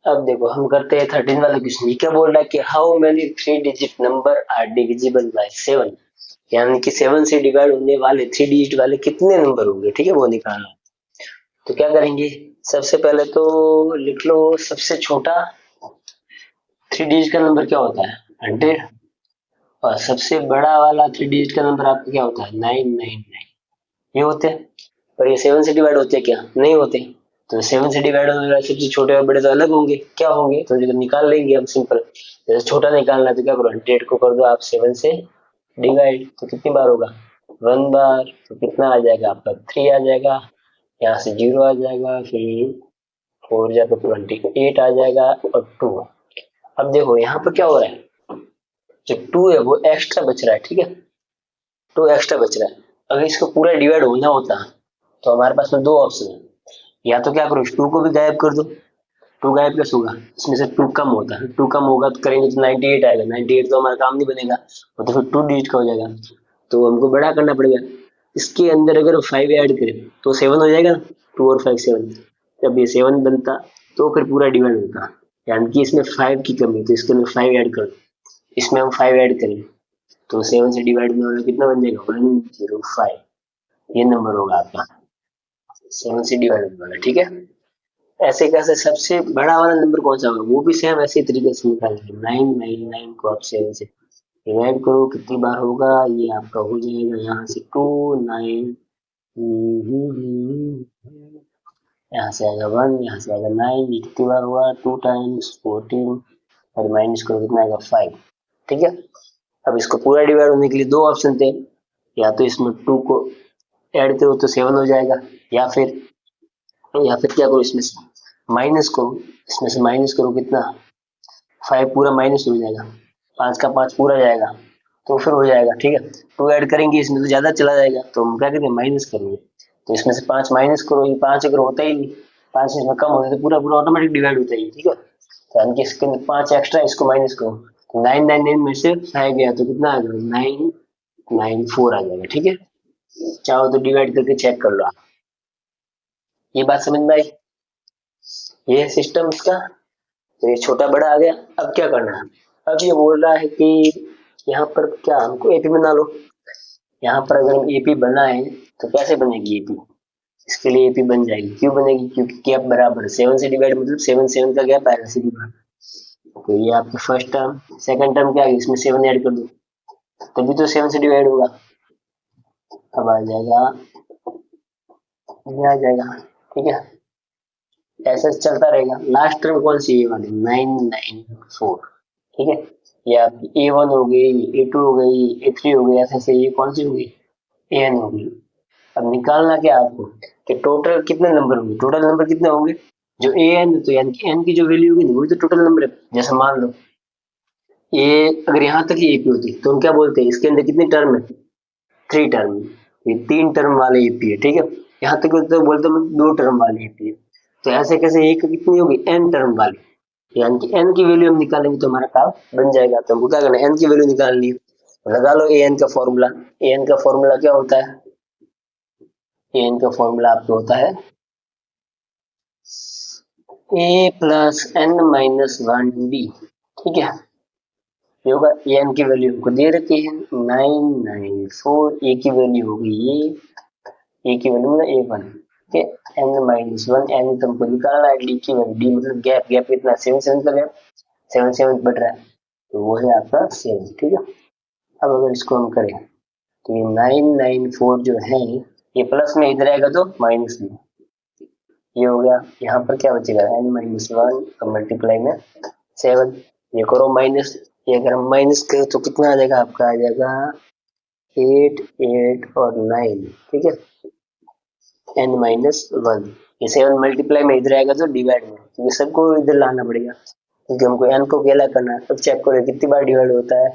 अब देखो हम करते हैं 13 वाला क्वेश्चन। ये क्या बोल रहा है कि how many 3 digit number are divisible by 7, यानी कि 7 से डिवाइड होने वाले 3 डिजिट वाले कितने नंबर होंगे, ठीक है, वो निकालना है। तो क्या करेंगे, सबसे पहले तो लिख लो सबसे छोटा 3 डिजिट का नंबर क्या होता है, 100। और सबसे बड़ा वाला 3 डिजिट का नंबर आपका क्या होता है, 999। ये होते हैं। और ये 7 से डिवाइड होते हैं क्या, नहीं होते। तो 7 से डिवाइड होने वाले सबसे छोटे और बड़े तो अलग होंगे, क्या होंगे, तो जो निकाल लेंगे हम सिंपल। जैसे छोटा निकालना है तो क्या करो, 100 को कर दो आप 7 से डिवाइड, तो कितनी बार होगा, 1 बार। तो कितना आ जाएगा आपका, 3 आ जाएगा। यहाँ से 0 आ जाएगा, फिर 4 जाए तो 28 आ जाएगा, और 2। अब देखो यहाँ पर क्या हो रहा है, जो 2 है वो एक्स्ट्रा बच रहा है, ठीक है, 2 एक्स्ट्रा बच रहा है। अगर इसको पूरा डिवाइड होना होता तो हमारे पास में दो ऑप्शन है। या तो क्या करो, इस 2 को भी गायब कर दो। 2 गायब कैसे होगा, इसमें से 2 कम होता है, 2 कम होगा तो करेंगे तो 98 आएगा, 98 तो हमारा काम नहीं बनेगा, वो तो फिर 2 डिजिट का हो जाएगा। तो हमको बड़ा करना पड़ेगा। इसके अंदर अगर 5 ऐड करें तो 7 हो जाएगा, 2 और 5 7। जब ये 7 बनता तो फिर पूरा डिवाइड होता, यानी कि इसमें 5 की कमी, तो इसके अंदर 5 ऐड कर दो। इसमें हम 5 ऐड करें तो 7 से डिवाइड में होगा कितना बन जाएगा, 105। ये नंबर होगा आपका 7 से डिवाइड होने वाला, ठीक है। ऐसे कैसे, सबसे बड़ा वाला नंबर कौन सा होगा, वो भी सेम ऐसे ही तरीके से निकालेंगे। 999 को आप 7 से डिवाइड करो, कितनी बार होगा, ये आपका हो जाएगा यहाँ से 2 9, यहाँ से आएगा 1, यहाँ से आएगा 9, ये कितनी बार हुआ, 2 टाइम्स 14, और माइनस करो कितना आएगा 5, ठीक है। अब इसको पूरा डिवाइड होने के लिए दो ऑप्शन थे, या तो इसमें 2 को ऐड करो तो 7 हो जाएगा, या फिर क्या करो, इसमें से माइनस करो, इसमें से माइनस करो कितना, 5 पूरा माइनस हो जाएगा, 5 का 5 पूरा जाएगा, तो फिर हो जाएगा, ठीक है। 2 ऐड करेंगे इसमें तो ज्यादा चला जाएगा, तो हम क्या करेंगे, माइनस करेंगे। तो इसमें से 5 माइनस करो, ये 5 अगर होता ही नहीं, 5 इसमें कम होता है तो पूरा पूरा ऑटोमेटिक डिवाइड होता ही है, ठीक है। तो यानी कि इसके अंदर 5 एक्स्ट्रा, इसको माइनस करो, तो 999 में से 5 गया तो कितना आ जाएगा, 994 आ जाएगा, ठीक है। चाहो तो डिवाइड करके चेक कर लो आप। ये बात समझ में आई, ये है सिस्टम इसका। तो ये छोटा बड़ा आ गया। अब क्या करना है, अब ये बोल रहा है कि यहाँ पर क्या हमको एपी बना लो। यहाँ पर अगर हम एपी बनाए तो कैसे बनेगी एपी, इसके लिए एपी बन जाएगी, क्यों बनेगी, क्योंकि गैप बराबर 7 से डिवाइड मतलब 7 7 का गैप आएगा सीधी बात। तो ये आपकी फर्स्ट टर्म, सेकंड टर्म क्या है, इसमें 7 ऐड कर दो तभी तो 7 से डिवाइड होगा। अब आ जाएगा, ये आ जाएगा, ठीक है। ऐसे चलता रहेगा। लास्ट टर्म कौन सी, ये वाली 994, ठीक है। ये आपकी A1 हो गई, A2 हो गई, A3 हो गई, ऐसे ऐसे ये कौन सी हो गई, AN हो गई। अब निकालना क्या आपको, कि टोटल कितने नंबर होंगे, टोटल नंबर कितने होंगे, जो AN तो यानी कि N की जो वैल्यू होगी वही तो टोटल नंबर है। जैसे मान लो ये अगर यहाँ तक ही AP होती तो हम क्या बोलते हैं, इसके अंदर कितनी टर्म है, 3 टर्म। ये 3 टर्म वाले AP है, ठीक है। यहाँ तक तो बोलते हैं 2 टर्म वाले AP है। तो ऐसे कैसे एक कितनी होगी, N टर्म वाली, यानी कि n की वैल्यू हम निकालेंगे तो हमारा काम बन जाएगा। तो हमको क्या करना है, n की वैल्यू निकालनी है, तो लगा लो an का फॉर्मूला। an का फॉर्मूला क्या होता है, an का फॉर्मूला आपको होता है a plus n minus 1b, ठीक है। ये होगा an की वैल्यू हमको दे रखी है 994, a की वैल्यू होगी ये, a की वैल्यू मतलब a1, ठीक है। n माइनस 1, n तो हमको निकालना है, d की वैल्यू, d मतलब गैप, गैप कितना 7 7 का गैप, 7 7 बढ़ रहा है, तो वो है आपका 7, ठीक है। अब अगर इसको हम करें तो ये 994 जो है ये प्लस में इधर आएगा तो माइनस में, ये हो गया। यहाँ पर क्या बचेगा, n माइनस 1 का मल्टीप्लाई में 7, ये करो माइनस, ये अगर हम माइनस करें तो कितना आ जाएगा, आपका आ जाएगा 8 8 और 9, ठीक है। n माइनस 1, ये 7 मल्टीप्लाई में इधर आएगा तो डिवाइड में, तो ये सबको इधर लाना पड़ेगा क्योंकि हमको n को अकेला करना है। अब चेक करो कितनी बार डिवाइड होता है,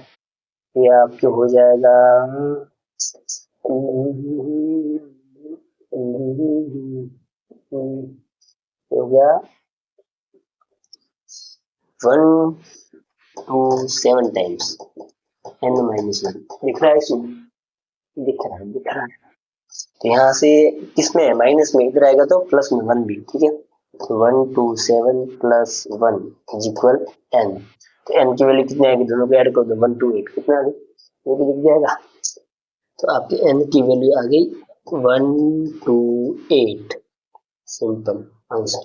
ये आपके हो जाएगा हो गया 1 to 7 टाइम्स n माइनस 1, दिख रहा है इसमें, दिख रहा है। तो यहाँ से किसमें है, माइनस में, इधर आएगा तो प्लस में 1 भी, ठीक है। 1 2 7 प्लस 1 इज इक्वल n। तो n की वैल्यू कितनी आएगी, दोनों को ऐड कर दो, 1 2 8 कितना आ गई, ये भी दिख जाएगा। तो आपकी n की वैल्यू आ गई 1 2 8। Simple answer.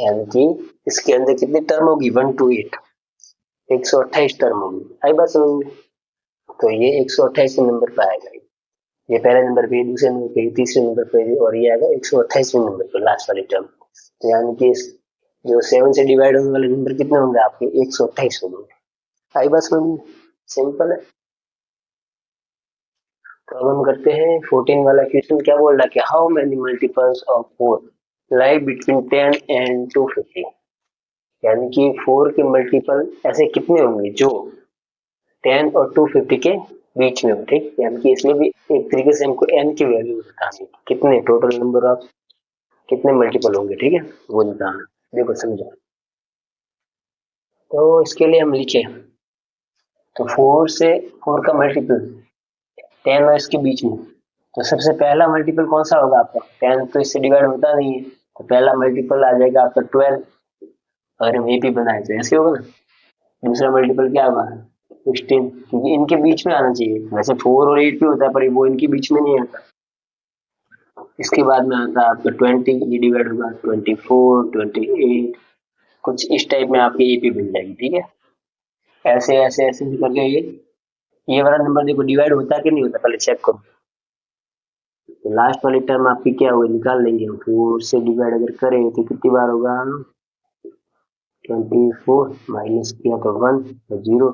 n की इसके अंदर कितनी टर्म होगी, 1 2 8, 128 टर्म होगी। आई बात समझ में। तो ये 128 नंबर पे आएगा, ये पहले नंबर पे, दूसरे नंबर पे, तीसरे नंबर पे, और ये आएगा 128वें नंबर पे लास्ट वाली टर्म। तो यानी कि जो 7 से डिवाइड होने वाले नंबर कितने होंगे आपके, 128 होंगे। आई बात समझ में, सिंपल है। तो अब हम करते हैं 14 वाला क्वेश्चन। क्या बोल रहा है कि how many multiples of 4 lie between 10 and 250। यानी कि 4 के मल्टीपल ऐसे कितने होंगे जो 10 और 250 के बीच में हो, ठीक। यानी कि इसमें भी एक तरीके से हमको n की वैल्यू बतानी है, कितने टोटल नंबर ऑफ, कितने मल्टीपल होंगे, ठीक है, वो बताना। देखो समझो, तो इसके लिए हम लिखे, तो 4 से 4 का मल्टीपल 10 और इसके बीच में, तो सबसे पहला मल्टीपल कौन सा होगा आपका, 10 तो इससे डिवाइड होता नहीं है, तो पहला मल्टीपल आ जाएगा आपका 12। अगर हम AP बनाए तो ऐसे होगा ना। दूसरा मल्टीपल क्या होगा, 16, क्योंकि इनके बीच में आना चाहिए। वैसे 4 और 8 भी होता है, पर वो इनके बीच में नहीं आता। इसके बाद में आता है आपका 20, ये डिवाइड होगा 24 28, कुछ इस टाइप में आपकी AP बन जाएगी, ठीक है। ऐसे ऐसे ऐसे करके ये वाला नंबर देखो डिवाइड होता है कि नहीं होता, पहले चेक करो। तो लास्ट वाली टर्म आपकी क्या होगी, निकाल लेंगे हम। 4 से डिवाइड अगर करें तो कितनी बार होगा, 24 माइनस किया तो 1 तो 0,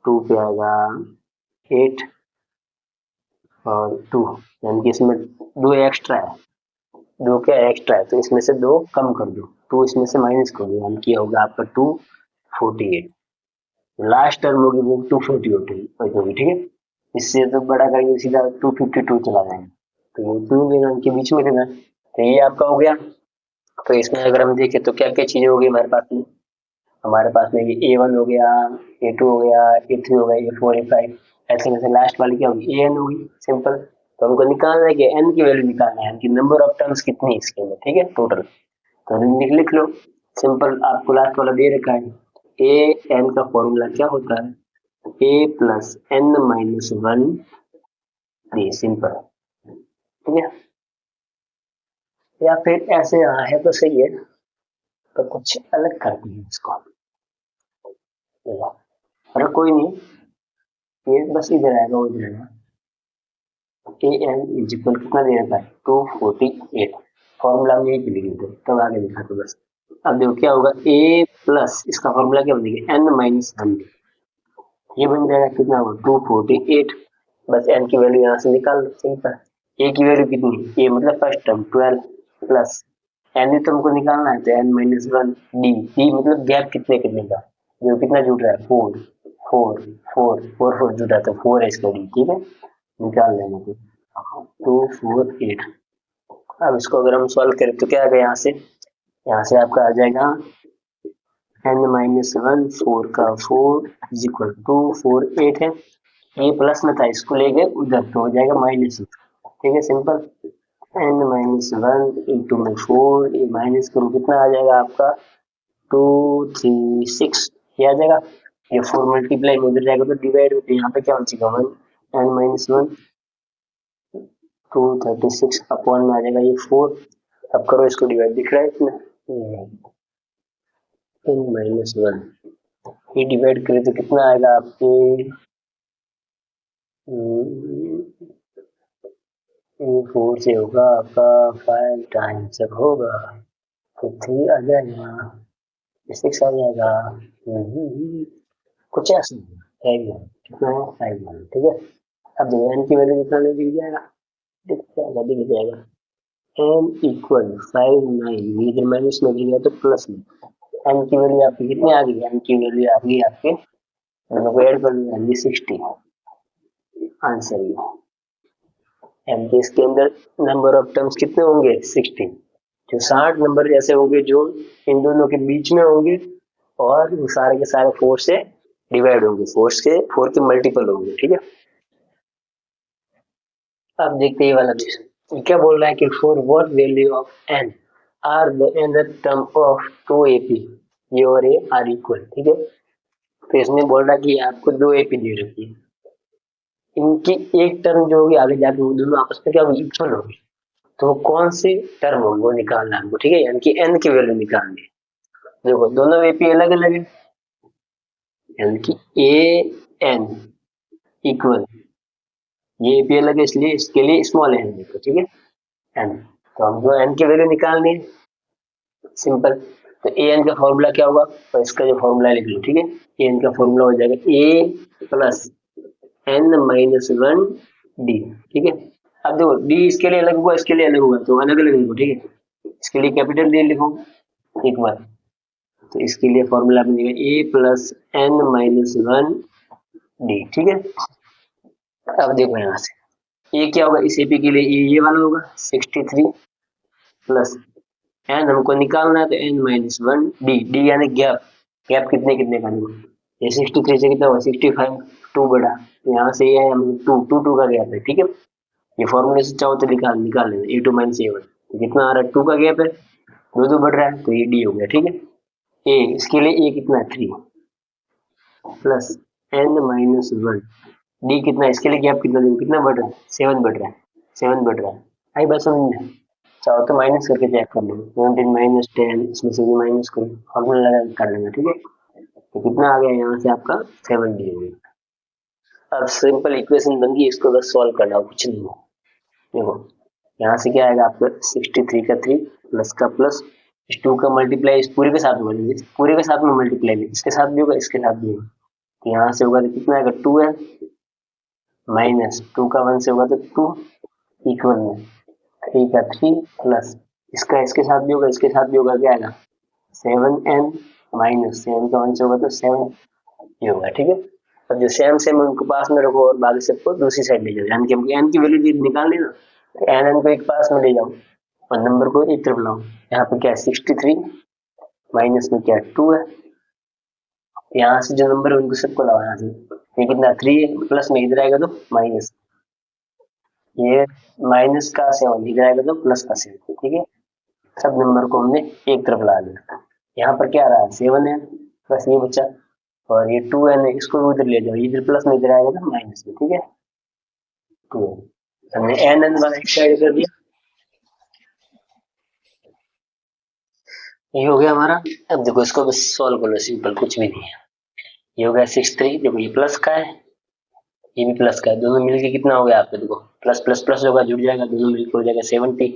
2 पे आएगा 8 और 2, यानी कि इसमें 2 एक्स्ट्रा है, 2 क्या एक्स्ट्रा है, तो इसमें से 2 कम कर दो, 2 इसमें से माइनस कर दो, यानी कि होगा आपका 248। लास्ट टर्म होगी वो 240 होगी, ठीक है। इससे तो बड़ा करेंगे सीधा 252 चला जाएगा, तो वो 2 लेना, उनके बीच में लेना। तो ये आपका हो गया। तो इसमें अगर हम देखें तो क्या क्या चीजें होगी हमारे पास में, हमारे पास में ये A1 हो गया, A2 हो गया, A3 हो गया, A4 A5, ऐसे में से लास्ट वाली क्या होगी, AN होगी। सिंपल। तो हमको निकालना है कि n की वैल्यू निकालना है, कि नंबर ऑफ टर्म्स कितनी है इसके अंदर, ठीक है, टोटल। तो लिख लो। सिंपल, आपको लास्ट वाला दे रखा है। ए एन का फॉर्मूला क्या होता है, ए प्लस एन माइनस 1, ये सिंपल, ठीक है। या फिर ऐसे यहाँ है तो सही है, तो कुछ अलग करते हैं इसको। अरे कोई नहीं, ये बस इधर आएगा, वो इधर आएगा। ए एन इज इक्वल कितना दे रखा है, 248। फॉर्मूला में एक लिख देते, तब आगे लिखा तो बस। अब देखो क्या होगा, ए प्लस इसका फॉर्मूला क्या बनेगा, एन माइनस 1, ये बन जाएगा कितना होगा, 248। बस एन की वैल्यू यहाँ से निकाल लो, सिंपल। ए की वैल्यू कितनी, ए मतलब फर्स्ट टर्म 12 प्लस एन तो हमको निकालना है, तो एन माइनस 1, डी डी मतलब गैप कितने कितने का, जो कितना जुड़ रहा है, 4 4 4 4 4 जुड़ा, तो 4 है इसका डी, ठीक है, निकाल लेंगे। तो 248। अब इसको अगर हम सॉल्व करें तो क्या आ गया, यहाँ से आपका आ जाएगा एन माइनस 1, 4 का 4 इज इक्वल टू 48 है, ये प्लस में था, इसको ले गए उधर तो हो जाएगा माइनस, ठीक है, सिंपल। एन माइनस 1 इंटू में 4, ये माइनस करो कितना आ जाएगा आपका, 236, ये आ जाएगा। ये 4 मल्टीप्लाई में उधर जाएगा तो डिवाइड होते, यहाँ पे क्या हो जाएगा 1, एन माइनस 1 236 अपॉन में आ जाएगा ये 4। अब करो इसको डिवाइड, दिख रहा है इसमें, एन माइनस 1, ये डिवाइड करें तो कितना आएगा आपके, 4 से होगा आपका 5 टाइम्स जब होगा तो 3 आ जाएगा, 6 आ जाएगा, कुछ ऐसा है कितना है, 5, ठीक है। अब देखो एन की वैल्यू कितना दिख जाएगा, दिख जाएगा एन इक्वल 5 9, इधर माइनस में दिख गया तो प्लस में, एन की वैल्यू आपकी कितनी आ गई, एन की वैल्यू आ गई आपके, दोनों को ऐड कर लिया 60, आंसर ये। एम के इसके अंदर नंबर ऑफ टर्म्स कितने होंगे, 16, जो 60 नंबर ऐसे होंगे जो इन दोनों के बीच में होंगे, और वो सारे के सारे 4 से डिवाइड होंगे, 4 के मल्टीपल होंगे, ठीक है। अब देखते हैं ये वाला क्वेश्चन, क्या बोल रहा है कि for what value of n are the nth term of two AP, ये और ये आर इक्वल, ठीक है। तो इसमें बोल रहा है कि आपको दो एपी दे रखी है, इनकी एक टर्म जो होगी आगे जाके वो दोनों आपस में क्या होगी, इक्वल होगी। तो वो कौन सी टर्म होगी वो निकालना है हमको, ठीक है, यानी कि एन की वैल्यू निकालनी है। देखो दोनों एपी अलग अलग है, यानी कि ए एन इक्वल, ये एपी अलग है इसलिए इसके लिए स्मॉल एन लिखो, ठीक है, एन। तो हमको एन की वैल्यू निकालनी है, सिंपल। तो ए एन का फॉर्मूला क्या होगा, तो इसका जो फॉर्मूला लिख लो, ठीक है। ए एन का फॉर्मूला हो जाएगा a plus n minus one d, ठीक है। अब देखो डी इसके लिए अलग हुआ, इसके लिए अलग हुआ, तो अलग अलग लिखो, ठीक है। इसके लिए कैपिटल डी लिखो एक बार, तो इसके लिए फॉर्मूला बनेगा a plus n minus one d, ठीक है। अब देखो यहाँ से ये क्या होगा, इस एपी के लिए ये वाला होगा 63 प्लस एन हमको निकालना है, तो n minus one d, d यानी गैप, गैप कितने कितने का देखो, ये 63 से कितना हुआ 65, टू बढ़ा, तो यहाँ से ये है टू टू टू का गैप है, ठीक है। ये फॉर्मूले से चाहो तो निकाल निकाल लेना, ए टू माइनस ए वन, तो कितना आ रहा है, टू का गैप है, दो दो बढ़ रहा है, तो ये डी हो गया, ठीक है। ए इसके लिए ए कितना है 3 plus n minus one d कितना है, इसके लिए गैप कितना देखो कितना बढ़ रहा है, 7 बढ़ रहा है, 7 बढ़ रहा है। आई बात समझ में, चाहो तो माइनस करके चेक कर लो, 17 माइनस 10, इसमें से भी माइनस करो, फॉर्मूला लगा कर लेना, ठीक है। तो कितना आ गया यहाँ से आपका 7 डी हो गया। अब सिंपल इक्वेशन बन गई, इसको बस सॉल्व करना हो, कुछ नहीं है। देखो यहाँ से क्या आएगा आपका 63 का 3 प्लस का प्लस, इस 2 का मल्टीप्लाई इस पूरे के साथ में मल्टीप्लाई, पूरे के साथ में मल्टीप्लाई, इसके साथ भी होगा इसके साथ भी होगा, तो यहाँ से होगा तो कितना आएगा 2 है माइनस 2 का 1 से होगा तो 2 इक्वल में 3 का 3 प्लस इसका इसके साथ भी होगा इसके साथ भी होगा, क्या आएगा 7n माइनस 7 का 1 से होगा तो 7 ये होगा, ठीक है। अब जो सेम सेम उनको पास में रखो और बाकी सबको दूसरी साइड ले जाओ, यानी कि हमको एन की वैल्यू निकालनी ना, तो एन एन को एक पास में ले जाओ और नंबर को एक तरफ लाओ। यहाँ पे क्या है 63 माइनस में क्या है 2 है, यहाँ से जो नंबर है उनको सबको लाओ, यहाँ से ये कितना 3 है, प्लस में इधर आएगा तो माइनस, ये माइनस का 7 इधर आएगा तो प्लस का 7, ठीक है। सब नंबर को हमने एक तरफ ला लिया, यहाँ पर क्या रहा 7 है प्लस ये बच्चा, और ये 2 है इसको उधर ले जाओ, इधर प्लस में इधर आएगा ना माइनस में, ठीक है। तो हमने एन एन वाला एक साइड कर दिया, ये हो गया हमारा। अब देखो इसको बस सॉल्व कर लो, सिंपल, कुछ भी नहीं है। ये हो गया 63, देखो ये प्लस का है ये भी प्लस का है, दोनों मिलके कितना हो गया आपका, देखो प्लस प्लस प्लस होगा जुड़ जाएगा, दोनों मिलकर हो जाएगा 70,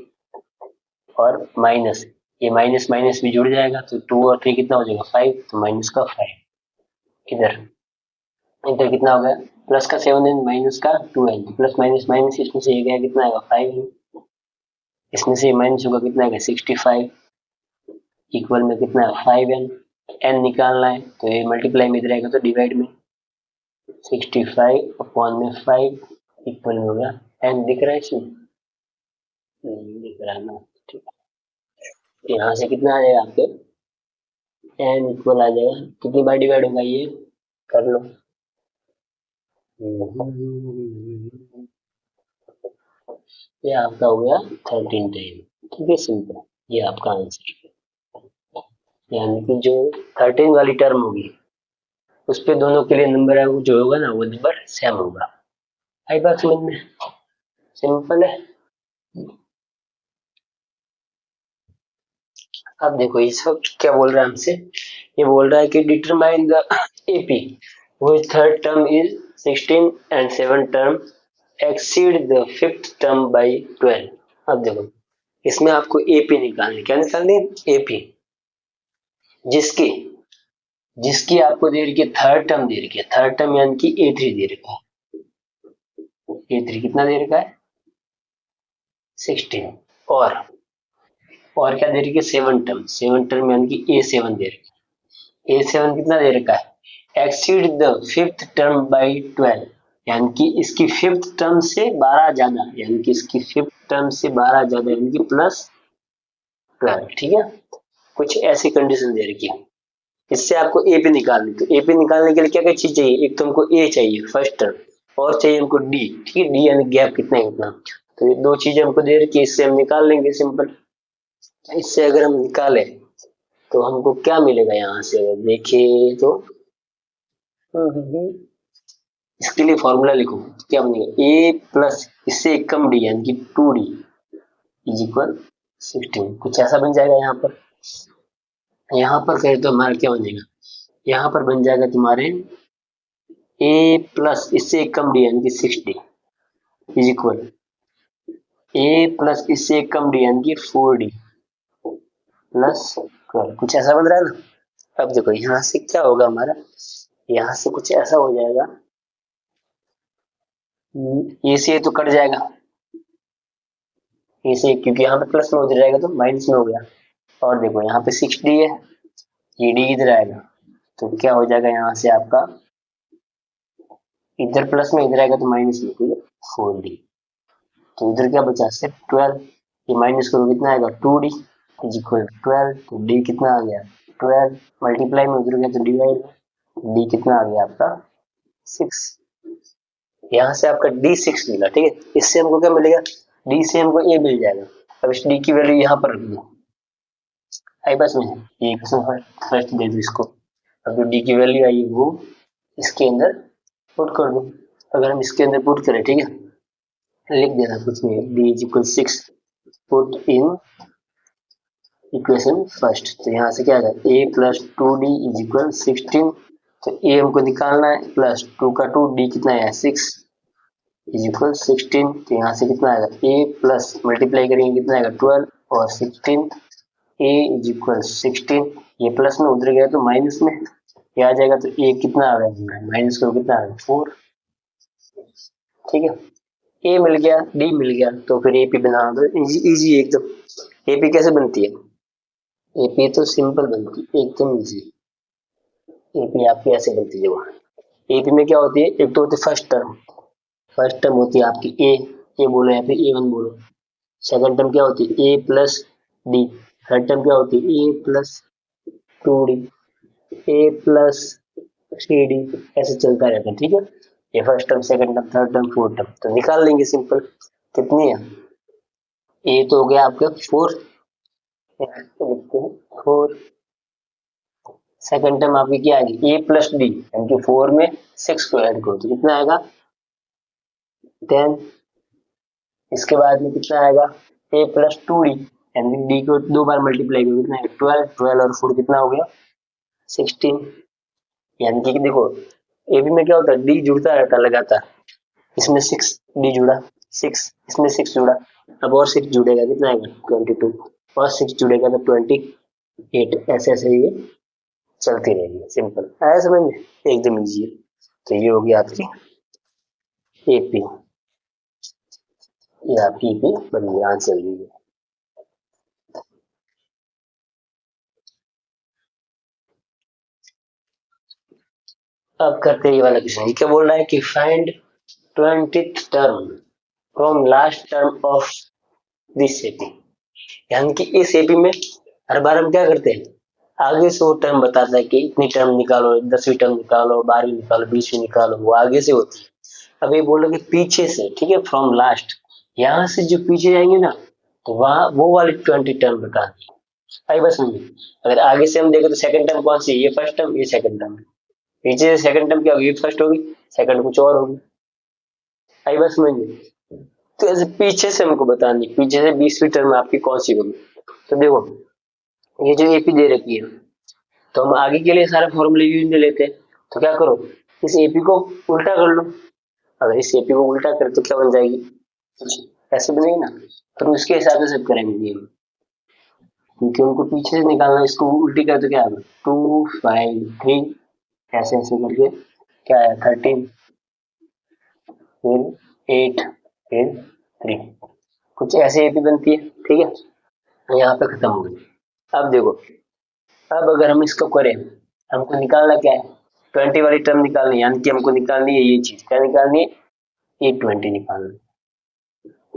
और माइनस ये माइनस माइनस भी जुड़ जाएगा, तो 2 और 3 कितना हो जाएगा 5, तो माइनस का 5, इधर इधर कितना हो गया प्लस का 7n माइनस का 2n, प्लस माइनस माइनस इसमें से ये गया कितना आएगा 5n, इसमें से माइनस होगा कितना आएगा 65, इक्वल में कितना है 5n, n निकालना है तो ये मल्टीप्लाई में इधर आएगा तो डिवाइड में 65 अपॉन में 5 इक्वल में हो गया n, दिख रहा है इसमें, नहीं दिख रहा है ना, ठीक है। यहाँ से कितना आ जाएगा आपके n इक्वल आ जाएगा, कितनी बार डिवाइड होगा ये कर लो, ये आपका हो गया 13 टाइम, ठीक है, सिंपल, ये आपका आंसर। यानी कि जो 13 वाली टर्म होगी उस पे दोनों के लिए नंबर है वो जो होगा ना वो नंबर सेम होगा। आई बात समझ में, सिंपल है। अब देखो इस वक्त क्या बोल रहा है हमसे, ये बोल रहा है कि determine the AP which third term is 16 and 7 term exceed the fifth term by 12। अब देखो इसमें आपको एपी निकालनी, क्या निकालनी है एपी, जिसकी जिसकी आपको दे रखी है थर्ड टर्म दे रखी है, थर्ड टर्म यानी कि ए3 दे रखा है, ए3 कितना दे रखा है 16, और क्या दे रखी है 7 टर्म यानी कि ए7 दे रखी है, ए7 कितना दे रखा है exceed the fifth term by 12, यानी कि इसकी फिफ्थ टर्म से 12 ज्यादा, यानी कि इसकी फिफ्थ टर्म से 12 ज्यादा, यानी कि प्लस 12, ठीक है। कुछ ऐसी कंडीशन दे रखी है, इससे आपको ए पे निकालनी, तो ए पे निकालने के लिए क्या क्या चीज चाहिए, एक तो हमको ए चाहिए फर्स्ट टर्म, और चाहिए हमको डी, ठीक है, डी यानी गैप कितना है कितना, तो ये दो चीजें हमको दे रखी है, इससे हम निकाल लेंगे सिंपल। इससे अगर हम निकालें तो हमको क्या मिलेगा यहाँ से, अगर देखें तो इसके लिए फॉर्मूला लिखो, क्या बनेगा, ए प्लस इससे एक कम डी यानी कि 2d इज इक्वल 16, कुछ ऐसा बन जाएगा यहाँ पर। यहाँ पर करें तो हमारा क्या बनेगा, यहाँ पर बन जाएगा तुम्हारे ए प्लस इससे एक कम डी यानी कि 6d is equal A plus इससे एक कम डी यानी कि 4d प्लस 12, कुछ ऐसा बन रहा है ना। अब देखो यहाँ से क्या होगा हमारा, यहाँ से कुछ ऐसा हो जाएगा, ये से तो कट जाएगा, ये से क्योंकि यहाँ पे प्लस में हो जाएगा तो माइनस में हो गया। और देखो यहाँ पे 6d है, ये d इधर आएगा तो क्या हो जाएगा, यहाँ से आपका इधर प्लस में इधर आएगा तो माइनस में, ठीक है 4d। तो इधर क्या बचा सिर्फ 12, ये माइनस करो कितना आएगा 2d इज इक्वल 12, तो d कितना आ गया 12, मल्टीप्लाई में उधर गया तो डिवाइड, d कितना आ गया आपका 6। यहाँ से आपका d6 मिला, ठीक है। इससे हमको क्या मिलेगा, d से हमको a मिल जाएगा। अब इस d की वैल्यू यहाँ पर रख दो, आई बस में ये क्वेश्चन फर्स्ट दे दो इसको। अब जो d की वैल्यू आई वो इसके अंदर पुट कर दो। अगर हम इसके अंदर पुट करें, ठीक है, लिख देना कुछ नहीं, d is equal 6 put in equation first. तो यहाँ से क्या आएगा, a plus 2d is equal 16, तो a हमको निकालना है, प्लस 2 का 2, d कितना है 6 इज इक्वल 16। तो यहाँ से कितना आएगा, a प्लस मल्टीप्लाई करेंगे कितना आएगा 12 और 16, a इज इक्वल 16, ये प्लस में उधर गया तो माइनस में ये आ जाएगा, तो a कितना आ गया माइनस करो कितना आ गया 4, ठीक है। a मिल गया, d मिल गया, तो फिर AP बना दो, इजी एकदम। AP कैसे बनती है, AP तो सिंपल बनती है एकदम इजी। AP आपकी ऐसे बनती है, वहाँ AP में क्या होती है, एक तो होती है फर्स्ट टर्म होती है आपकी ए बोलो या फिर A1 बोलो। सेकंड टर्म क्या होती है a plus D, third term क्या होती है a plus 2d, a plus 3d, ऐसे चलता रहता है, ठीक है। ये first term, second term, third term, fourth term, तो निकाल लेंगे सिंपल। कितनी है, a तो हो गया आपका 4, लिखते हैं 4, सेकंड टर्म आपकी क्या आएगी a प्लस डी यानी कि 4 में 6 को ऐड करो तो कितना आएगा 10, इसके बाद में कितना आएगा a प्लस 2d यानी कि d को 2 बार मल्टीप्लाई करो कितना आएगा 12, 12 और 4 कितना हो गया 16। यानी कि देखो AB में क्या होता है, d जुड़ता रहता है लगातार, इसमें 6d जुड़ा 6, इसमें 6 जुड़ा, अब और 6 जुड़ेगा कितना आएगा 22, और 6 जुड़ेगा तो 28, ऐसे ऐसे ये चलती रहेगी, सिंपल आया समझ में, एकदम इजी है। तो ये होगी आपकी AP, ये आपकी AP बन गई, आंसर लीजिए। अब करते हैं ये वाला क्वेश्चन, क्या बोल रहा है कि find 20th term from last term of this AP, यानी कि इस AP में हर बार हम क्या करते हैं, आगे से वो टर्म बताता है कि इतनी टर्म निकालो, 10वीं टर्म निकालो, 12वीं निकालो, 20वीं निकालो, वो आगे से होती है। अब ये बोल रहे कि पीछे से, ठीक है, फ्रॉम लास्ट, यहाँ से जो पीछे जाएंगे ना तो वहां वो वाली 20 टर्म बता दी, आई बस समझे। अगर आगे से हम देखें तो सेकंड टर्म कौन सी, ये फर्स्ट टर्म, ये सेकंड टर्म, पीछे से सेकंड टर्म क्या होगी, ये फर्स्ट होगी, सेकंड कुछ और होगी, आई बस समझे। तो ऐसे पीछे से हमको बतानी, पीछे से 20वीं टर्म आपकी कौन सी होगी। तो देखो ये जो AP दे रखी है, तो हम आगे के लिए सारे फॉर्मूले यूज में लेते हैं, तो क्या करो इस AP को उल्टा कर लो। अगर इस AP को उल्टा करें तो क्या बन जाएगी, ऐसे बनेगी ना, तो उसके हिसाब से सब करेंगे, क्योंकि उनको पीछे से निकालना, इसको उल्टी कर तो क्या होगा 2 5 3, ऐसे ऐसे करके क्या है 13, फिर 8, फिर 3, कुछ ऐसे AP बनती है, ठीक है। यहाँ पे खत्म हो गई। अब देखो, अब अगर हम इसको करें, हमको निकालना क्या है, 20 वाली टर्म निकालनी है, यानी कि हमको निकालनी है ये चीज, क्या निकालनी है A20 निकालना है,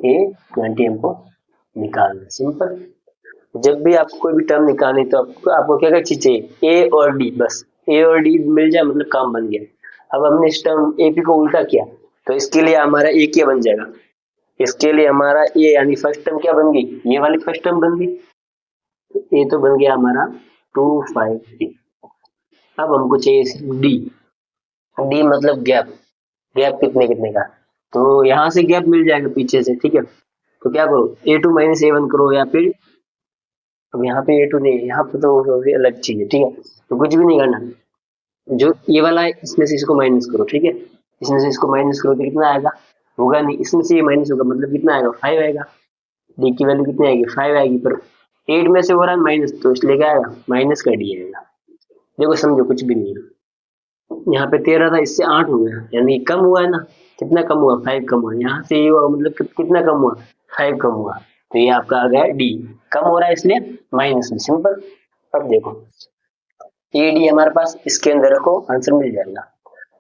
A20 हमको निकालना है, सिंपल। जब भी आपको कोई भी टर्म निकालनी तो आपको क्या क्या चीज चाहिए, A और D, बस A और D मिल जाए मतलब काम बन गया। अब हमने इस टर्म AP को उल्टा किया तो इसके लिए हमारा A क्या बन जाएगा, इसके लिए हमारा A यानी फर्स्ट टर्म क्या बन गई, ये वाली फर्स्ट टर्म बन गई, ए तो बन गया हमारा 253। अब हमको चाहिए डी। डी मतलब गैप। गैप कितने कितने का, तो यहाँ से गैप मिल जाएगा पीछे से, ठीक है। तो क्या करो, A2 माइनस A1 करो, या फिर अब यहाँ पे A2 नहीं है, यहाँ पे तो अलग चीज है, ठीक है। तो कुछ भी नहीं करना, जो ये वाला है इसमें से इसको माइनस करो, ठीक है। इसमें से इसको माइनस करो तो कितना आएगा, होगा नहीं, इसमें से ये माइनस होगा, मतलब कितना आएगा, 5 आएगा। डी की वैल्यू कितनी आएगी, 5 आएगी, पर 8 में से हो रहा है माइनस, तो इसलिए क्या आएगा, माइनस का डी आएगा। देखो समझो, कुछ भी नहीं है। यहाँ पे 13 था, इससे 8 हो गया, यानी कम हुआ है ना। कितना कम हुआ, 5 कम हुआ। यहाँ से ये हुआ, मतलब कितना कम हुआ, 5 कम हुआ। तो ये आपका आ गया डी। कम हो रहा है इसलिए माइनस में, सिंपल। अब देखो ए डी हमारे पास, इसके अंदर रखो, आंसर मिल जाएगा।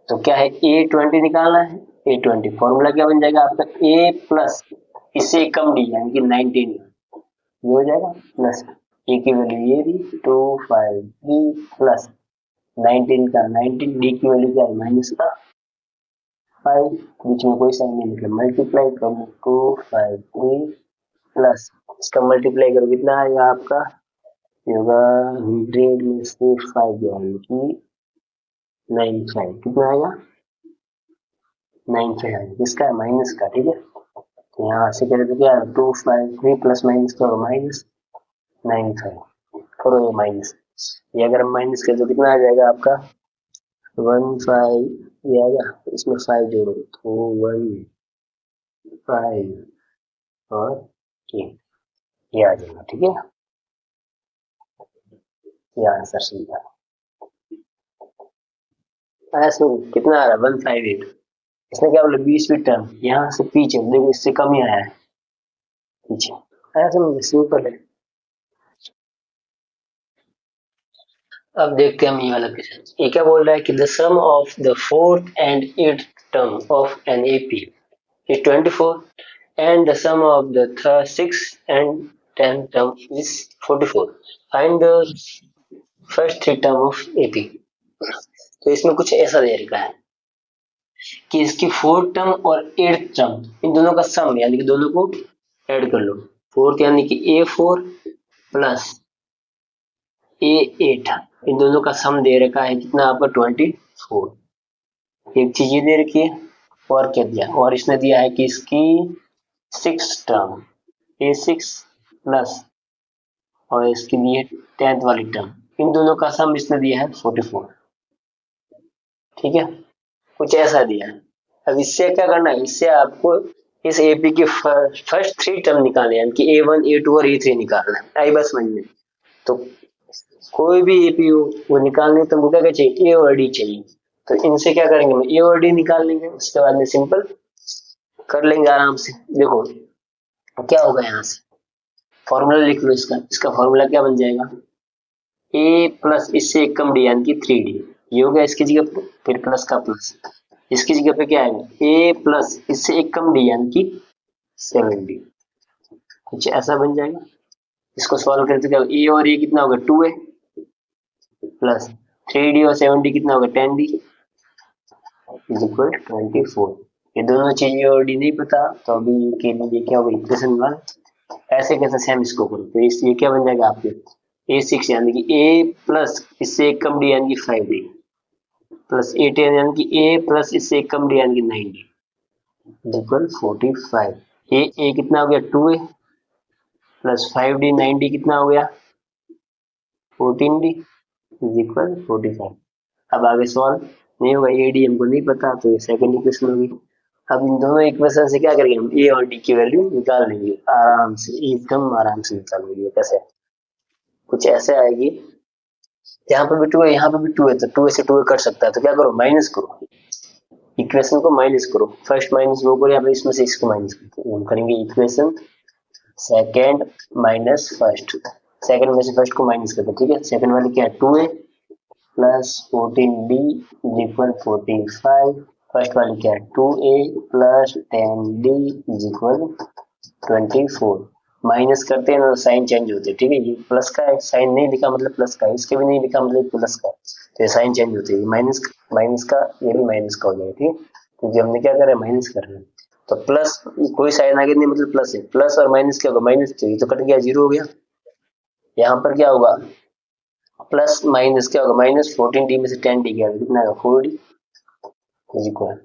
तो क्या है, A20 निकालना है। A20 फॉर्मूला क्या बन जाएगा आपका, ए प्लस इससे कम डी यानी कि 19, ये हो जाएगा, प्लस ए की वैल्यू ये दी 253 प्लस 19 का 19, डी की वैल्यू क्या है, माइनस का 5, बीच में कोई साइन नहीं, मतलब मल्टीप्लाई करो 253 प्लस इसका मल्टीप्लाई करो, कितना आएगा आपका, ये होगा 100 में से 5 यानी कि 95, कितना आएगा, 95 आएगा, किसका है, माइनस का, ठीक है। तो यहाँ से करें तो क्या है, 253 प्लस माइनस करो, माइनस 95 करो, ये माइनस, ये अगर हम माइनस करें तो कितना आ जाएगा आपका, 15, ये आएगा, इसमें 5 जोड़ो तो 15 और ये आ जाएगा, ठीक है। ये आंसर सही है। ऐसे कितना आ रहा है, 158। इसने क्या बोला, 20वीं टर्म, यहाँ से पीछे देखो, इससे कम ही आया है पीछे। ऐसे सिंपल है। अब देखते हैं हम ये वाला क्वेश्चन। ये क्या बोल रहा है कि the sum of the fourth and eighth term of an AP is 24 and the sum of the sixth and 10th term is 44. Find the first three term of AP. तो इसमें कुछ ऐसा दे रखा है कि इसकी फोर्थ टर्म और eighth term, इन दोनों का सम यानी कि दोनों को ऐड कर लो। फोर्थ यानी कि A4 प्लस A8, इन दोनों का सम दे रखा है कितना आपका 24। एक चीज ये दे रखी है, और क्या दिया, और इसने दिया है कि इसकी सिक्स टर्म A6 प्लस और इसके लिए 10th वाली टर्म, इन दोनों का सम इसने दिया है 44, ठीक है। कुछ ऐसा दिया है। अब इससे क्या करना है, इससे आपको इस एपी की फर्स्ट थ्री टर्म निकालने, यानी कि A1 A2 और A3 निकालना है। आई बस समझ में। तो कोई भी एपी हो वो निकालने तो मुझे क्या चाहिए, ए और डी चाहिए। तो इनसे क्या करेंगे, हम ए और डी निकाल लेंगे, उसके बाद में सिंपल कर लेंगे आराम से। देखो क्या होगा, यहाँ से फॉर्मूला लिख लो इसका। इसका फॉर्मूला क्या बन जाएगा, ए प्लस इससे एक कम डी यानी कि 3D, ये हो गया इसकी जगह पे, फिर प्लस का प्लस, इसकी जगह पे क्या आएगा, ए प्लस इससे एक कम डी यानी कि 7D, कुछ ऐसा बन जाएगा। इसको सॉल्व करते क्या, ए और ए कितना होगा 2A प्लस 3D और 7D कितना होगा 10D इज इक्वल 24। ये दोनों चीजें और डी नहीं पता, तो अभी के लिए क्या होगा, इक्वेशन 1। ऐसे कैसे सेम इसको करो, तो ये क्या बन जाएगा आपके, A6 यानी कि A प्लस इससे एक कम डी यानी कि 5D प्लस A10 यानी कि A प्लस इससे एक कम डी यानी कि 9D इक्वल 45। A कितना हो गया 2A प्लस 5D 9D कितना हो गया 14D इज इक्वल 45। अब आगे सॉल्व नहीं होगा, AD हमको नहीं पता, तो ये सेकंड इक्वेशन होगी। अब इन दोनों इक्वेशन से क्या करेंगे, हम A और D की वैल्यू निकाल लेंगे आराम से, एकदम आराम से निकाल लेंगे। कैसे, कुछ ऐसे आएगी, यहाँ पे भी 2 है, यहाँ पे भी 2 है, तो 2 से 2 कट सकता है, तो क्या करो, माइनस करो, इक्वेशन को माइनस करो। फर्स्ट माइनस वो करो, या फिर इसमें से इसको माइनस करो। हम करेंगे equation second minus first, second में से फर्स्ट को माइनस करते, ठीक है। सेकंड वाली क्या है 2A plus 14D is equal 45। First वाली क्या है 2A plus 10D is equal 24। Minus करते हैं ना, साइन चेंज होते हैं, ठीक है। ये प्लस का है, साइन नहीं लिखा मतलब प्लस का, इसके भी नहीं लिखा मतलब प्लस का, तो ये साइन चेंज होते हैं। माइनस माइनस का, ये भी माइनस का हो जाएगा, ठीक है, क्योंकि हमने क्या करा है, माइनस कर रहे हैं। तो प्लस कोई साइन आगे नहीं मतलब प्लस है, प्लस और माइनस क्या होगा, माइनस, तो ये तो कट गया, जीरो हो गया। यहाँ पर क्या होगा, प्लस माइनस क्या होगा, माइनस 14d में से 10d गया तो कितना आएगा 4d इज इक्वल,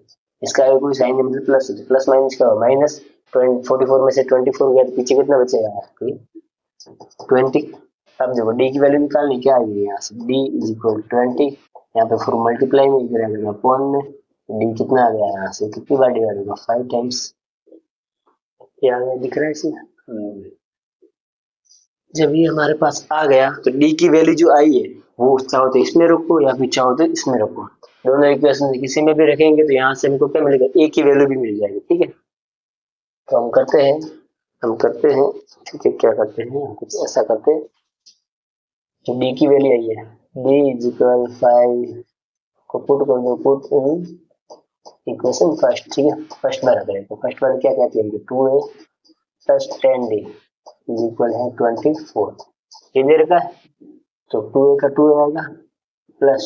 इसका अगर कोई साइन है मतलब प्लस है तो प्लस माइनस क्या होगा माइनस, 44 में से 24 गया तो पीछे कितना बचेगा 20। अब देखो डी की वैल्यू निकालनी क्या है, यहाँ से डी इज इक्वल 20, यहाँ पे 4 मल्टीप्लाई में करेंगे अपॉन में, डी कितना आ गया यहाँ से कितनी बार डिवाइड होगा 5 टाइम्स, यहाँ दिख रहा है इसमें। जब ये हमारे पास आ गया तो डी की वैल्यू जो आई है वो चाहो तो इसमें रखो या फिर चाहो तो इसमें रखो, दोनों इक्वेशन किसी में भी रखेंगे तो यहाँ से हमको क्या मिलेगा, ए की वैल्यू भी मिल जाएगी। ठीक है, तो हम करते हैं ठीक है, क्या करते हैं हम कुछ ऐसा करते हैं, जो डी की वैल्यू आई है डी इज इक्वल 5 को पुट कर दो, पुट इन इक्वेशन फर्स्ट। ठीक है, फर्स्ट में रख रहे हैं तो फर्स्ट वाले क्या कहते हैं 2a plus 10d is equal है 24, ये दे रखा है तो 2a का 2 आएगा प्लस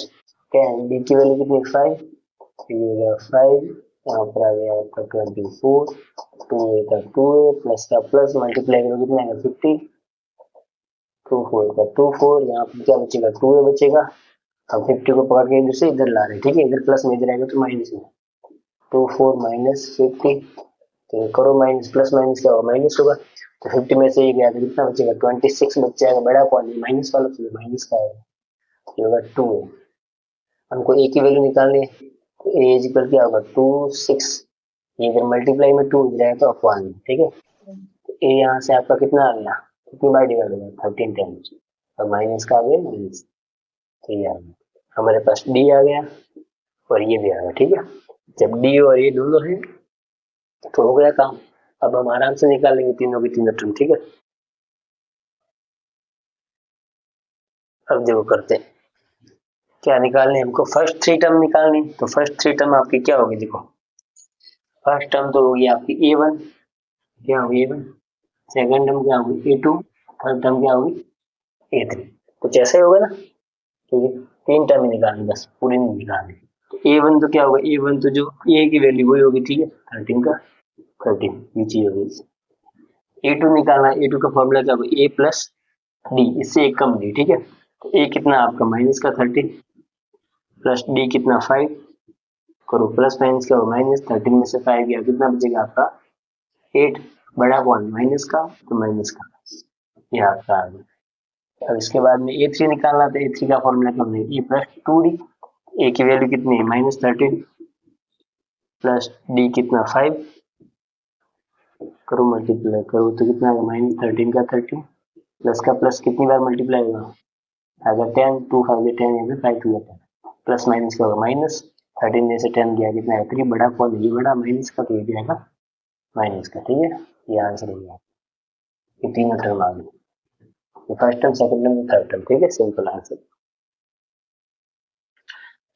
10 डी की वैल्यू कितनी 5, ये 5 यहाँ पर आ गया आपका 24, 2a का 2a प्लस का प्लस मल्टीप्लाई करो कितना आएगा 50, 24 का 24, यहाँ पर क्या बचेगा 2a बचेगा, हम 50 को पकड़ के इधर से इधर ला रहे हैं। ठीक है, इधर प्लस में इधर आएगा तो माइनस में 24 माइनस 50, तो करो माइनस प्लस माइनस क्या होगा माइनस होगा, तो 50 में से ये गया तो कितना बचेगा 26 बच जाएगा, बड़ा कौन है माइनस वाला, तो माइनस का आएगा, ये होगा 2। हमको ए की वैल्यू निकालनी है तो ए इज इक्वल क्या होगा 2 6, ये अगर मल्टीप्लाई में 2 इधर आएगा तो अपॉन। ठीक है, तो ए यहाँ से आपका कितना आ गया, कितनी बार डिवाइड होगा 13 टाइम्स, और माइनस का आ गया माइनस, तो ये आ गया हमारे पास डी आ गया और ये भी आ गया। ठीक है, जब डी और ये दोनों है तो हो गया काम, अब हम आराम से निकाल लेंगे तीनों की तीनों टर्म। ठीक है, अब देखो करते हैं क्या निकालने, हमको फर्स्ट 3 टर्म निकालनी, तो फर्स्ट 3 टर्म आपकी क्या होगी, देखो फर्स्ट टर्म तो होगी आपकी a1, क्या होगी a1, सेकंड टर्म क्या होगी a2, थर्ड टर्म क्या होगी a3, कुछ ऐसा ही होगा ना, क्योंकि 3 टर्म ही निकालनी बस, पूरी नहीं निकालनी। तो a1 तो क्या होगा, a1 तो जो a की वैल्यू वही होगी, ठीक है 13 का 13 ये चीज होगी। a2 निकालना, a2 का फॉर्मूला क्या होगा a प्लस डी, इससे एक कम डी। ठीक है, तो a कितना आपका माइनस का 13 प्लस डी कितना 5, करो प्लस माइनस क्या होगा माइनस, 13 में से 5 गया कितना बचेगा आपका 8, बड़ा कौन माइनस का तो माइनस का, ये आपका आ गया। अब इसके बाद में a3 निकालना, तो a3 का फॉर्मूला क्या है a प्लस 2d, a की वैल्यू कितनी है माइनस 13 प्लस डी कितना 5, करो मल्टीप्लाई करो तो कितना आएगा माइनस 13 का 13 प्लस का प्लस कितनी बार मल्टीप्लाई होगा, अगर 10 2 5 10 या फिर 5 2 10, प्लस माइनस क्या होगा माइनस 13 में से 10 गया कितना है 3, बड़ा कौन है ये बड़ा माइनस का, तो ये जाएगा माइनस का। ठीक है, ये आंसर हो गया, ये तीनों टर्म आ गए, first term second term third term. ठीक है, सिंपल आंसर।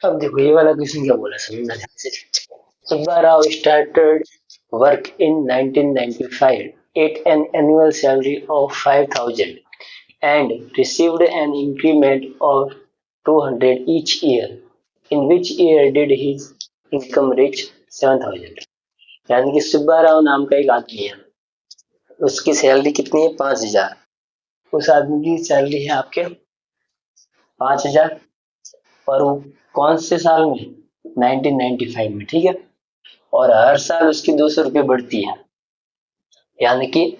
अब देखो ये वाला क्वेश्चन क्या बोला समझना ध्यान से। Subba Rao started work in 1995 at an annual salary of 5,000 and received an increment of 200 each year. In which year did his income reach 7,000? यानी कि सुब्बा राव नाम का एक आदमी है, उसकी सैलरी कितनी है 5,000, उस आदमी की सैलरी है आपके 5,000, और वो कौन से साल में 1995 में। ठीक है, और हर साल उसकी 200 रुपये बढ़ती है, यानी कि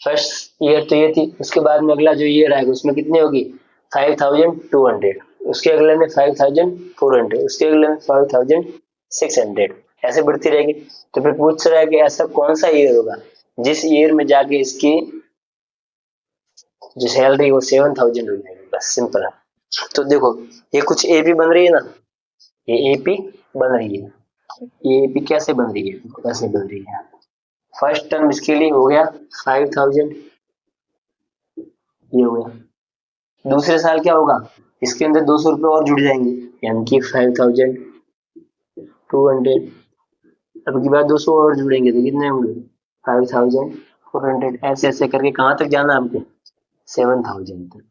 फर्स्ट ईयर तो ये थी, उसके बाद में अगला जो ईयर आएगा उसमें कितनी होगी 5,200, उसके अगले में 5,400, उसके अगले में 5,600, ऐसे बढ़ती रहेगी। तो फिर पूछ रहा है कि ऐसा कौन सा ईयर होगा जिस ईयर में जाके इसकी जो सैलरी वो 7,000 हो जाएगी, बस सिंपल है। तो देखो ये कुछ एपी बन रही है ना, ये एपी बन रही है, ये एपी कैसे बन रही है, कैसे बन रही है, फर्स्ट टर्म इसके लिए हो गया 5,000, ये हो गया, दूसरे साल क्या होगा इसके अंदर 200 रुपये और जुड़ जाएंगे, यानी कि 5,200, अब की बार 200 और जुड़ेंगे तो कितने होंगे 5,400, ऐसे ऐसे करके कहाँ तक जाना है हमको 7,000 तक।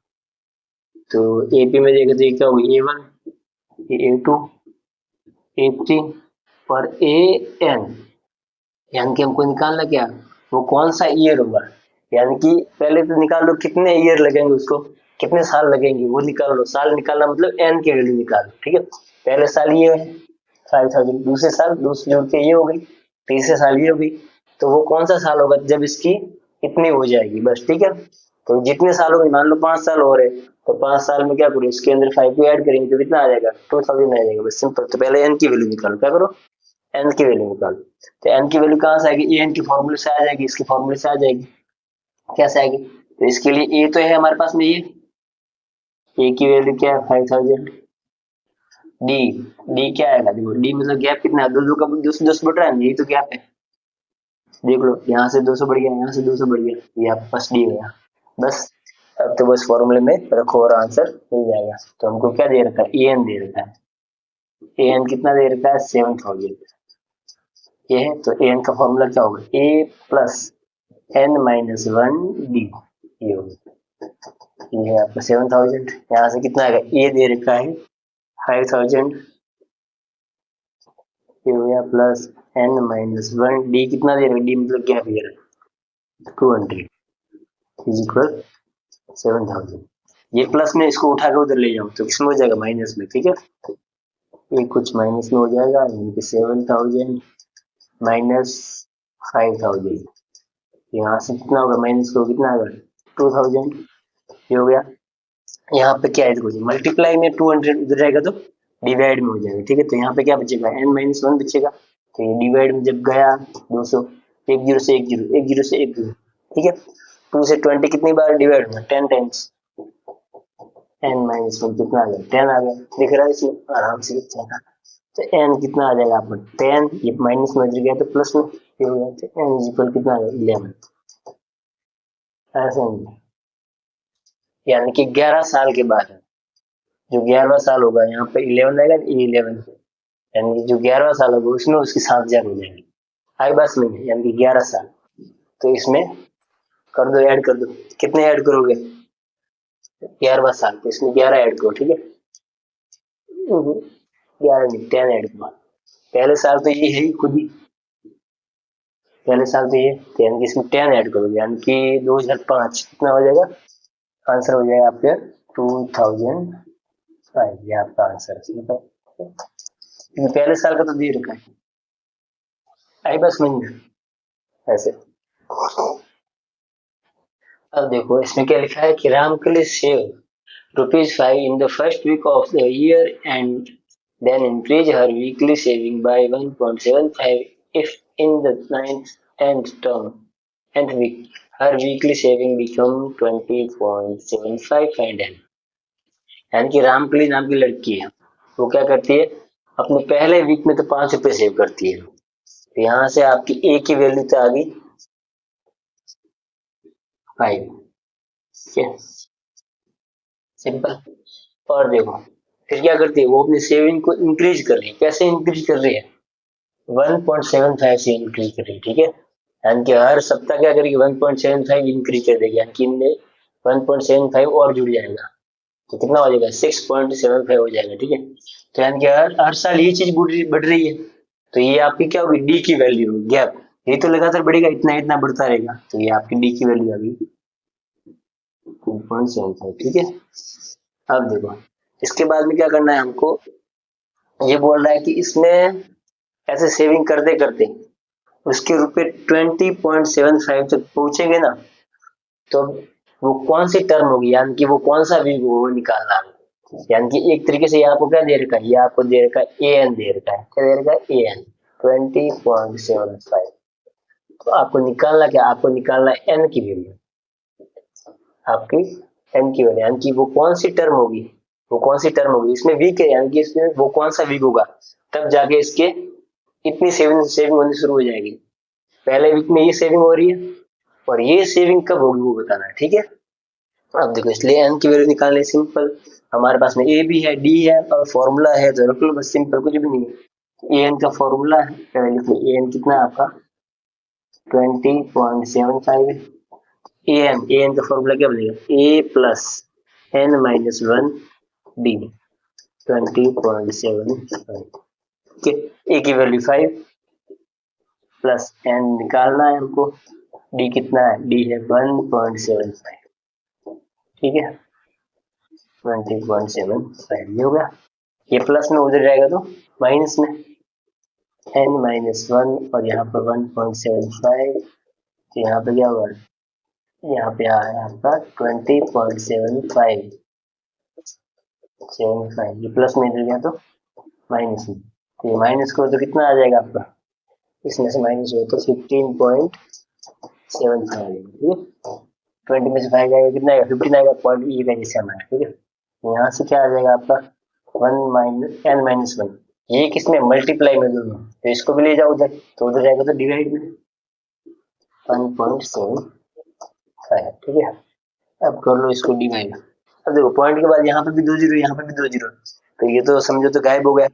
तो एपी में देखो तो क्या होगी A1, A2, A3 और AN, यानी कि हमको निकालना क्या वो कौन सा ईयर होगा यानी कि पहले तो निकाल लो कितने ईयर लगेंगे उसको, कितने साल लगेंगे वो निकाल लो। साल निकालना मतलब एन की वैल्यू निकालो, ठीक है। पहले साल ये है 5000, दूसरे साल दूसरे जोड़ के ये हो गई, तीसरे साल ये हो गई। तो वो कौन सा साल होगा जब इसकी इतनी हो जाएगी, बस, ठीक है। तो जितने सालों में, मान लो 5 साल हो रहे, तो 5 साल में क्या करो, इसके अंदर 5 को ऐड करेंगे तो कितना आ जाएगा, 2000 आ जाएगा, बस सिंपल। तो पहले एन की वैल्यू निकालो, क्या करो, एन की वैल्यू निकालो। तो एन की वैल्यू कहाँ से आएगी, ए एन की फॉर्मूले से आ जाएगी, इसके फॉर्मूले से आ जाएगी। कैसे आएगी, तो इसके लिए ए तो है हमारे पास में, ये ए की वैल्यू क्या है 5000। डी, डी क्या आएगा, देखो डी मतलब गैप कितना है, दो का 210 बढ़ रहा है, यही तो गैप है। देख लो यहाँ से 200 बढ़ गया, यहाँ से 200 बढ़ गया, ये आपके पास डी हो गया, बस। अब तो बस फॉर्मूले में रखो और आंसर मिल जाएगा। तो हमको क्या दे रखा है, ए एन दे रखा है। ए एन कितना दे रखा है, 7000। ये है, तो ए एन का फॉर्मूला क्या होगा, a plus n minus one d, ये होगा। ये है आपका 7000। यहाँ से कितना आएगा, ए दे रखा है 5000, ये हो गया plus n minus one, d कितना दे रहा है, डी मतलब क्या दे रहा है 200 इज इक्वल 7000। ये प्लस में इसको उठा के उधर ले जाऊं तो किसमें हो जाएगा, माइनस में, ठीक है। ये कुछ माइनस में हो जाएगा, यानी कि 7000 माइनस 5000, यहाँ से कितना होगा, माइनस को कितना आएगा 2000, ये हो गया। यहाँ पे क्या है, देखो मल्टीप्लाई में 200 उधर जाएगा तो डिवाइड में हो जाएगा, ठीक है। तो यहाँ पे क्या बचेगा, एन माइनस वन बचेगा। तो ये डिवाइड में जब गया 200, एक जीरो से एक जीरो, एक जीरो से एक जीरो, ठीक है। 2 से 20 कितनी बार डिवाइड हुआ, 10 टाइम्स। एन माइनस वन कितना आ गया, 10 आ गया, दिख रहा है इसमें, आराम से लिख जाएगा। तो एन कितना आ जाएगा आपका 10, ये माइनस में गया तो प्लस में, ये हो गया। तो एन इज इक्वल कितना आ गया 11, ऐसा नहीं, यानी कि 11 साल के बाद है। जो 11वां साल होगा यहाँ पे 11 आएगा, ये 11, यानी कि जो 11वां साल होगा उसमें उसकी 7000 हो जाएगी। आई बस में, यानी कि 11 साल। तो इसमें कर दो, ऐड कर दो, कितने ऐड करोगे, 11वां साल, तो इसमें 11 ऐड करो, ठीक है। 11 नहीं, 10 ऐड करो। पहले साल तो ये है ही खुद ही, पहले साल तो ये, तो यानी कि इसमें 10 ऐड करोगे, यानी कि 2005 कितना हो जाएगा, आंसर हो जाएगा आपके 2005, ये आपका आंसर है। पहले साल का तो दे रखा है, आई बस में ऐसे। अब देखो इसमें क्या लिखा है कि राम के लिए save ₹5 in the first week of the year and then increase her weekly saving by 1.75 if in the 9th, 10th term and week her weekly saving become 20.75 and n। यानी कि रामकली नाम की लड़की है, वो क्या करती है, अपने पहले वीक में तो 5 रुपए सेव करती है। तो यहाँ से आपकी ए की वैल्यू तो आ गई 5, ठीक है, सिंपल। और देखो फिर क्या करती है, वो अपनी सेविंग को इंक्रीज कर रही है, कैसे इंक्रीज कर रही है, 1.75 से इंक्रीज कर रही है, ठीक है। यानी कि हर सप्ताह क्या करेगी, 1.75 इंक्रीज कर देगी, यानी कि इनमें 1.75 और जुड़ जाएगा, तो कितना हो जाएगा 6.75 हो जाएगा, ठीक है। तो यानी कि हर साल ये चीज बढ़ रही है, तो ये आपकी क्या होगी, डी की वैल्यू होगी, गैप, ये तो लगातार बढ़ेगा, इतना इतना बढ़ता रहेगा, तो ये आपकी डी की वैल्यू आ गई 2.75, ठीक है। अब देखो इसके बाद में क्या करना है हमको, ये बोल रहा है कि इसमें ऐसे सेविंग करते करते उसके रुपए 20.75 तक पहुंचेंगे ना, तो वो कौन सी टर्म होगी, यानी कि वो कौन सा वी वो निकालना है। यानी कि एक तरीके से ये आपको क्या दे रखा है, ये आपको दे रखा है ए एन दे रखा है, क्या दे रखा है, ए एन 20.75। तो आपको निकालना क्या, आपको निकालना है एन की वैल्यू, आपकी एन की वैल्यू, यानी कि वो कौन सी टर्म होगी, वो कौन सी टर्म होगी, इसमें वीक है, यानी कि इसमें वो कौन सा वीक होगा, तब जाके इसके इतनी सेविंग सेविंग होनी शुरू हो जाएगी। पहले वीक में ये सेविंग हो रही है, और ये सेविंग कब होगी वो बताना है, ठीक है। अब देखो इसलिए एन की वैल्यू निकालने सिंपल, हमारे पास में ए भी है, डी है, और फॉर्मूला है, तो रख लो बस, सिंपल, कुछ भी नहीं है। ए एन का फॉर्मूला है, लिख लो, ए एन कितना है आपका 20.75। ए एन का फॉर्मूला क्या बनेगा, a plus n minus one d 20.75, ठीक है। ए की वैल्यू 5 प्लस एन निकालना है हमको, डी कितना है, डी है 1.75, ठीक है 20.75 ये हो गया। ये प्लस में उधर जाएगा तो माइनस में n-1 और यहाँ पर 1.75, तो यहाँ पे क्या होगा, यहाँ पे आया आपका 20.75, ये प्लस में इधर गया तो माइनस में, तो ये माइनस करो तो कितना आ जाएगा आपका, इसमें से माइनस हो तो 15.75, ठीक है 20 में से 5 आएगा कितना आएगा, 15 आएगा, पॉइंट ई का जैसे हमारा, ठीक है यहाँ से क्या आ जाएगा आपका 1 - n-1, ये किसमें मल्टीप्लाई में दोनों, तो इसको भी ले जाओ उधर, तो उधर जाएगा तो डिवाइड में 1.75, ठीक है अब कर लो इसको डिवाइड। अब देखो पॉइंट के बाद यहाँ पे भी 2 जीरो, यहाँ पे भी 2 जीरो, तो ये तो समझो तो गायब हो गया।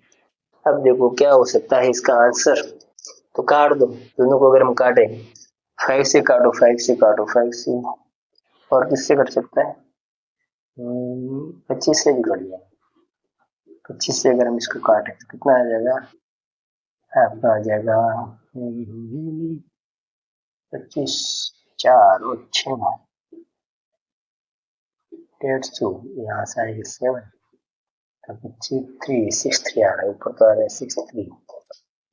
अब देखो क्या हो सकता है इसका आंसर, तो काट दो दोनों को, अगर हम काटे 5 से काटो, 5 से काटो, 5 से, और किससे कट सकता है 25 से भी कट जाएगा, 25 से अगर हम इसको काटें तो कितना आ जाएगा, आपका आ जाएगा 25, 4 और 6, 150, यहाँ से आएगा 7, 3 आ रहा है, ऊपर तो आ रहा है 63,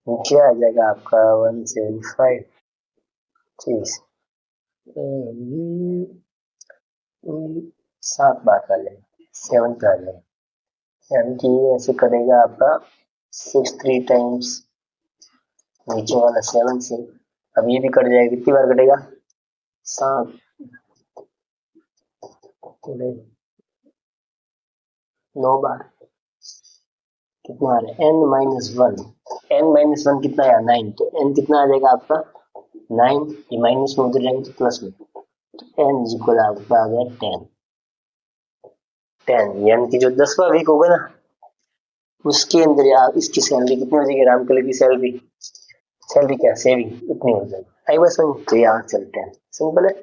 नीचे आ जाएगा आपका 175, 7 बार का जाएगा, 7 पे आ जाएगा, यानी कि ऐसे करेगा आपका 63 टाइम्स नीचे वाला 7 से, अब ये भी कट जाएगा, कितनी बार कटेगा 7, 9 बार, कितना आ रहा है n-1, n-1 कितना आया 9, तो n कितना आ जाएगा आपका 9, ये माइनस में उधर जाएंगे तो प्लस में, तो n इक्वल आपका आ गया 10, यानी कि जो 10वां वीक होगा ना उसके अंदर आप इसकी सैलरी कितनी हो जाएगी, राम कलर की सैलरी क्या सेविंग इतनी हो जाएगी, आई बस तो ये आंसर 10, सिंपल है।